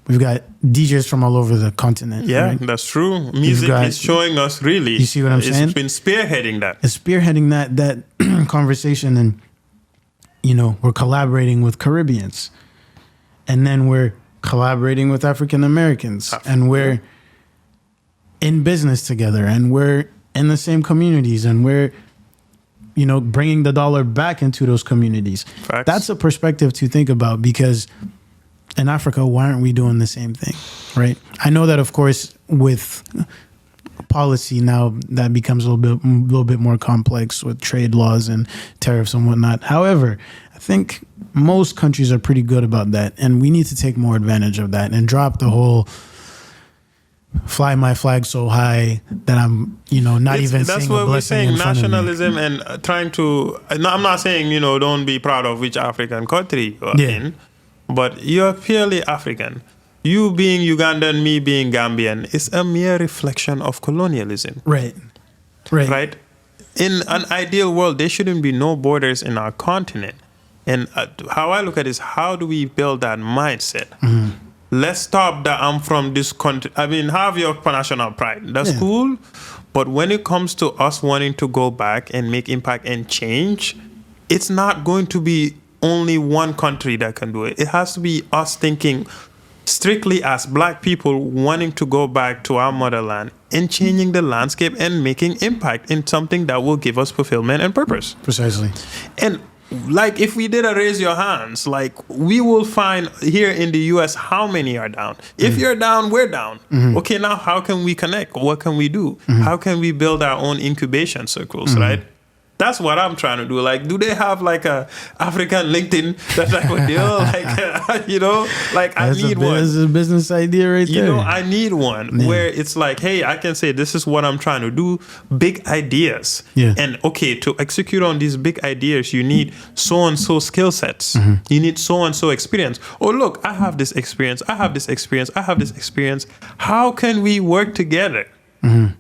B: We've got DJs from all over the continent.
A: Yeah,
B: right?
A: That's true. Music is showing us really.
B: You see what I'm saying?
A: It's been spearheading that.
B: It's spearheading that conversation, and we're collaborating with Caribbeans, and then we're collaborating with African Americans, and we're in business together, and we're in the same communities, and we're bringing the dollar back into those communities.
A: Facts.
B: That's a perspective to think about, because in Africa, why aren't we doing the same thing, right? I know that, of course, with policy now, that becomes a little bit more complex with trade laws and tariffs and whatnot. However, I think most countries are pretty good about that, and we need to take more advantage of that and drop the whole fly my flag so high that I'm, not even
A: that's
B: saying
A: what
B: a
A: we're
B: blessing
A: saying,
B: in front of me.
A: nationalism and trying to. No, I'm not saying don't be proud of which African country you're in, but you're purely African. You being Ugandan, me being Gambian, is a mere reflection of colonialism.
B: Right.
A: In an ideal world, there shouldn't be no borders in our continent. And how I look at it is, how do we build that mindset? Mm-hmm. Let's stop that I'm from this country. I mean, have your national pride. That's cool. But when it comes to us wanting to go back and make impact and change, it's not going to be only one country that can do it. It has to be us thinking strictly as Black people wanting to go back to our motherland and changing the landscape and making impact in something that will give us fulfillment and purpose.
B: Precisely.
A: And like, if we did a raise your hands, like, we will find here in the US how many are down. If you're down, we're down. Mm-hmm. Okay, now how can we connect? What can we do? Mm-hmm. How can we build our own incubation circles, right? That's what I'm trying to do. Like, do they have like a African LinkedIn, that type of deal? Like, I need one.
B: That's a business idea right there.
A: I need one where it's like, hey, I can say, this is what I'm trying to do. Big ideas.
B: Yeah.
A: And okay, to execute on these big ideas, you need so-and-so skill sets. Mm-hmm. You need so-and-so experience. Oh, look, I have this experience. I have this experience. I have this experience. How can we work together?
B: Mm-hmm.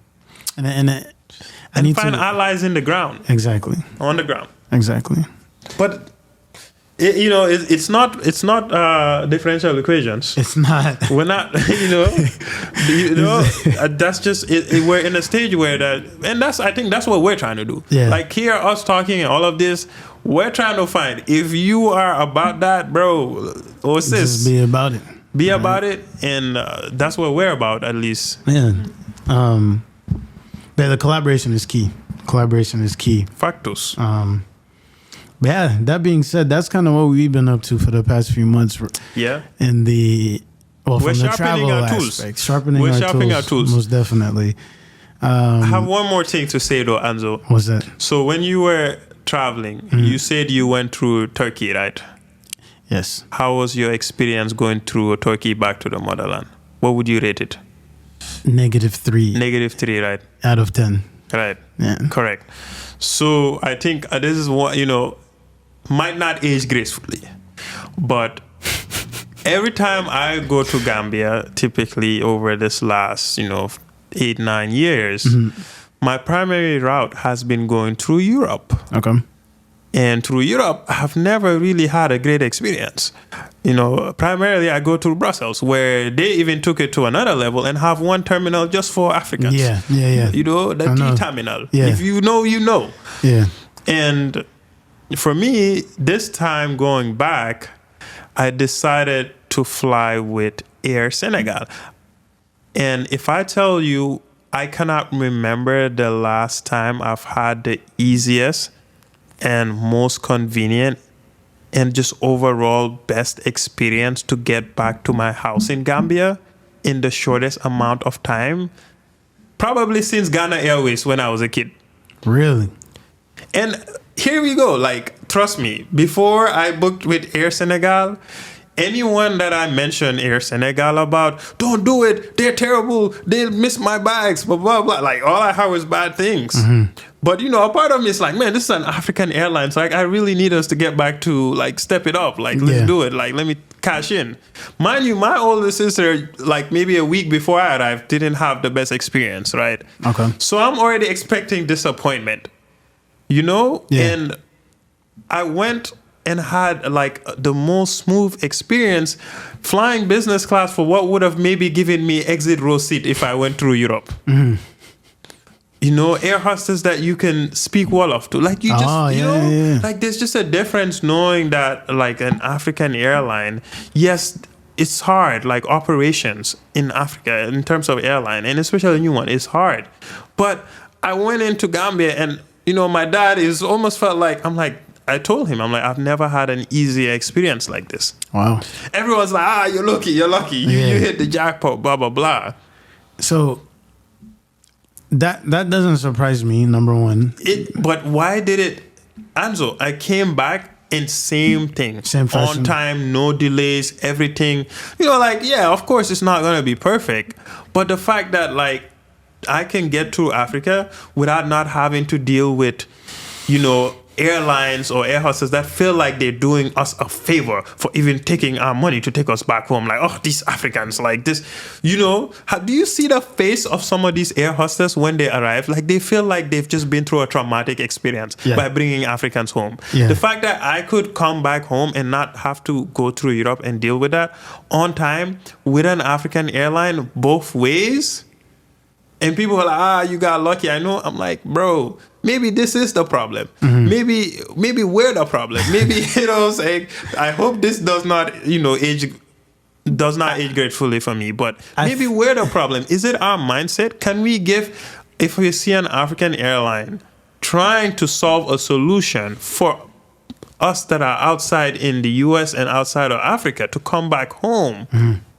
B: And
A: find allies in the ground.
B: Exactly.
A: On the ground.
B: Exactly.
A: But it's not differential equations.
B: It's not.
A: We're not. That's just it. We're in a stage where I think that's what we're trying to do.
B: Yeah.
A: Like, here, us talking and all of this, we're trying to find, if you are about that, bro, or sis,
B: just be about it.
A: Be about it, and that's what we're about, at least.
B: Yeah. But the collaboration is key.
A: Factus.
B: But yeah, that being said, that's kind of what we've been up to for the past few months.
A: Yeah.
B: In the from the travel
A: We're
B: aspect, sharpening our tools, most definitely.
A: I have one more thing to say though, Anzo.
B: What's that?
A: So when you were traveling, you said you went through Turkey, right?
B: Yes.
A: How was your experience going through Turkey back to the motherland? What would you rate it?
B: -3.
A: -3, right?
B: Out of 10.
A: Right.
B: Yeah.
A: Correct. So I think this is what, might not age gracefully, but every time I go to Gambia, typically over this last, 8-9 years, my primary route has been going through Europe.
B: Okay.
A: And through Europe, I've never really had a great experience. Primarily I go through Brussels, where they even took it to another level and have one terminal just for Africans.
B: Yeah.
A: The
B: I know.
A: T terminal.
B: Yeah.
A: If you know, you know.
B: Yeah.
A: And for me, this time going back, I decided to fly with Air Senegal. And if I tell you, I cannot remember the last time I've had the easiest and most convenient and just overall best experience to get back to my house in Gambia in the shortest amount of time, probably since Ghana Airways when I was a kid.
B: Really?
A: And here we go. Trust me, before I booked with Air Senegal, anyone that I mention Air Senegal about, don't do it, they're terrible, they'll miss my bags, blah, blah, blah. All I heard was bad things. But, a part of me is man, this is an African airline. So, I really need us to get back to, step it up. Let's do it. Let me cash in. Mind you, my older sister, maybe a week before I arrived, didn't have the best experience, right?
B: Okay.
A: So, I'm already expecting disappointment,
B: Yeah.
A: And I went and had the most smooth experience flying business class for what would have maybe given me exit row seat if I went through Europe. Air hostess that you can speak well of to. There's just a difference knowing that an African airline, yes, it's hard, operations in Africa in terms of airline, and especially a new one, is hard. But I went into Gambia and, my dad is almost felt I told him, I've never had an easy experience like this.
B: Wow.
A: Everyone's like, you're lucky. You hit the jackpot, blah, blah, blah.
B: So that doesn't surprise me, number one.
A: But why did it? Anzo, I came back and same thing.
B: Same fashion.
A: On time, no delays, everything. Of course it's not going to be perfect. But the fact that I can get through Africa without not having to deal with, airlines or air hostesses that feel like they're doing us a favor for even taking our money to take us back home. These Africans this, do you see the face of some of these air hostesses when they arrive? They feel like they've just been through a traumatic experience by bringing Africans home.
B: Yeah.
A: The fact that I could come back home and not have to go through Europe and deal with that on time with an African airline both ways. And people are like, you got lucky. I know. I'm like, bro, maybe this is the problem. Maybe we're the problem. Maybe, what I'm saying? I hope this does not age gratefully for me. But maybe we're the problem. Is it our mindset? Can we if we see an African airline trying to solve a solution for us that are outside in the US and outside of Africa to come back home,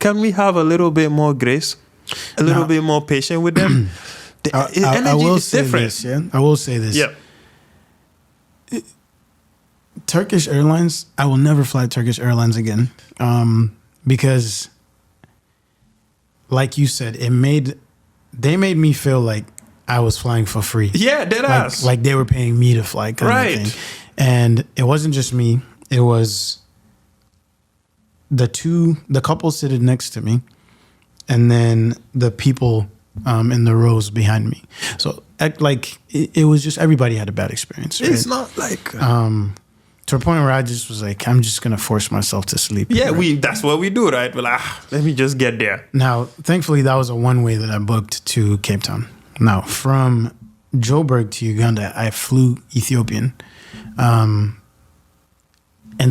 A: can we have a little bit more grace? A little bit more patient with them. The energy
B: I will
A: is
B: say
A: different.
B: this, yeah. I will say this.
A: Yeah.
B: Turkish Airlines, I will never fly Turkish Airlines again. Because like you said, they made me feel like I was flying for free.
A: Yeah, dead ass.
B: Like they were paying me to fly kind of thing. And it wasn't just me, it was the couple sitting next to me. And then the people in the rows behind me. So it was just everybody had a bad experience. Right?
A: It's not
B: to a point where I just was like, I'm just gonna force myself to sleep.
A: Yeah,
B: right?
A: that's what we do, right? We're like, let me just get there.
B: Now, thankfully, that was a one-way that I booked to Cape Town. Now, from Joburg to Uganda, I flew Ethiopian. And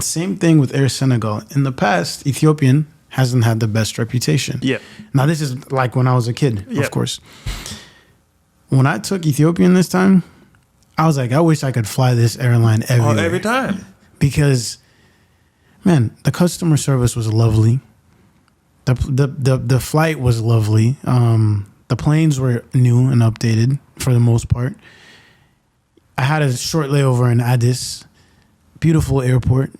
B: same thing with Air Senegal. In the past, Ethiopian hasn't had the best reputation.
A: Yeah.
B: Now, this is like when I was a kid, of course. When I took Ethiopian this time, I was like, I wish I could fly this airline every
A: time.
B: Because, man, the customer service was lovely. The flight was lovely. The planes were new and updated for the most part. I had a short layover in Addis. Beautiful airport.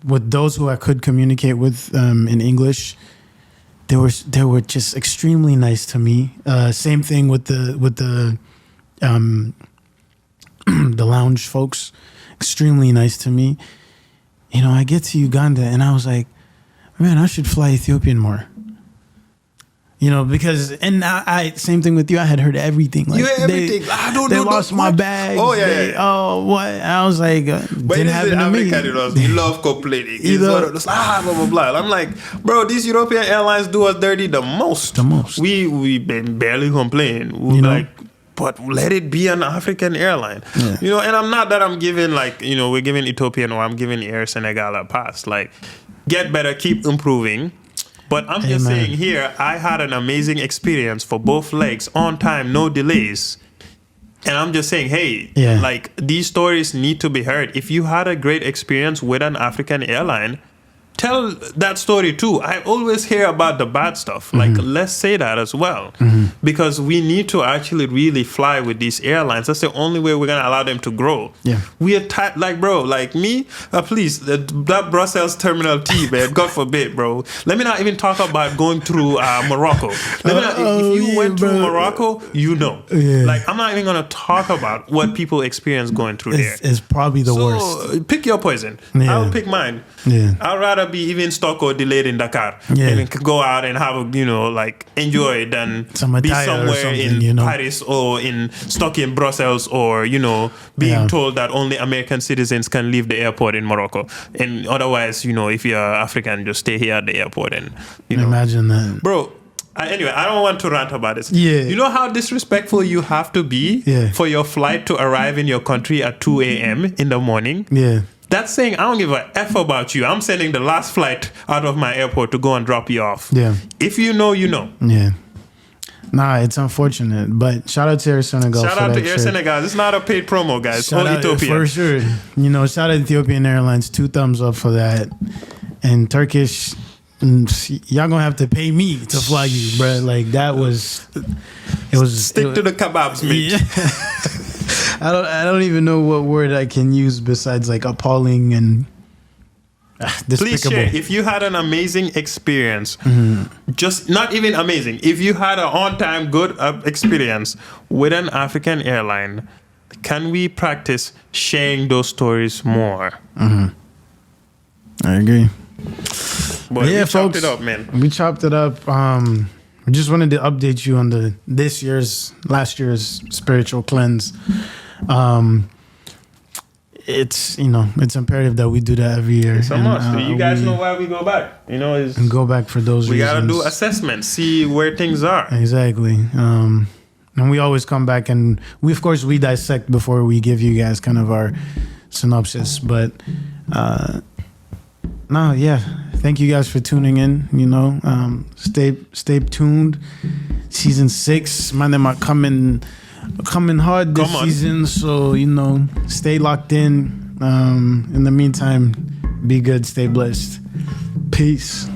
B: With those who I could communicate with in English, they were just extremely nice to me. Same thing with the the lounge folks, extremely nice to me. You know, I get to Uganda and I was like, man, I should fly Ethiopian more. You know, because I same thing with you. I had heard everything. Like,
C: you heard everything.
B: They lost my bags.
C: Oh yeah.
B: Oh what? I was like,
C: But
B: didn't happen to me.
C: You love complaining. Blah blah blah. I'm like, bro, these European airlines do us dirty the most.
B: The most.
C: We been barely complaining. We like, but let it be an African airline.
B: Yeah.
C: You know, and I'm not that I'm giving like, you know, we're giving Ethiopian or I'm giving Air Senegal a pass. Like, get better, keep improving. But I'm just saying here, I had an amazing experience for both legs, on time, no delays. And I'm just saying, hey, like, these stories need to be heard. If you had a great experience with an African airline, tell that story too. I always hear about the bad stuff. Like, let's say that as well. Because we need to actually really fly with these airlines. That's the only way we're going to allow them to grow.
B: Yeah.
C: We are like, bro, like me, please, that Brussels Terminal T, man, God forbid, bro. Let me not even talk about going through Morocco. If you went through Morocco, you know.
B: Yeah.
C: Like, I'm not even going to talk about what people experience going through there.
B: It's probably the worst.
C: Pick your poison.
B: Yeah.
C: I'll pick mine.
B: Yeah.
C: I'd rather be even stuck or delayed in Dakar and go out and have, you know, like, enjoy than be somewhere in Paris or stuck in Brussels or, you know, being told that only American citizens can leave the airport in Morocco. And otherwise, you know, if you're African, just stay here at the airport and, you know.
B: Imagine that.
C: Bro, anyway, I don't want to rant about this.
B: Yeah.
C: You know how disrespectful you have to be for your flight to arrive in your country at 2 a.m. in the morning?
B: Yeah.
C: That's saying I don't give a F about you. I'm sending the last flight out of my airport to go and drop you off.
B: Yeah.
C: If you know, you know.
B: Yeah. Nah, it's unfortunate. But shout out to Air Senegal.
C: Shout out to Air Senegal. It's not a paid promo, guys.
B: Shout out,
C: Ethiopia.
B: for sure. You know, shout out Ethiopian Airlines. 2 thumbs up for that. And Turkish, y'all gonna have to pay me to fly you, bro. Like, that was...
C: Stick to the kebabs, mate.
B: Yeah. I don't even know what word I can use besides like appalling and despicable.
C: Please share if you had an amazing experience. Just not even amazing. If you had an on-time good experience with an African airline, can we practice sharing those stories more?
B: I agree.
C: But yeah, we chopped it up, man.
B: We chopped it up. We just wanted to update you on last year's spiritual cleanse. It's, you know, it's imperative that we do that every year.
C: It's a must. You guys know why we go back. You know,
B: and go back for those reasons.
C: We gotta do assessment, see where things are.
B: Exactly. And we always come back and we dissect before we give you guys kind of our synopsis. But thank you guys for tuning in. You know, stay tuned. Season 6, man, them are coming hard this season. So, you know, stay locked in. In the meantime, be good, stay blessed. Peace.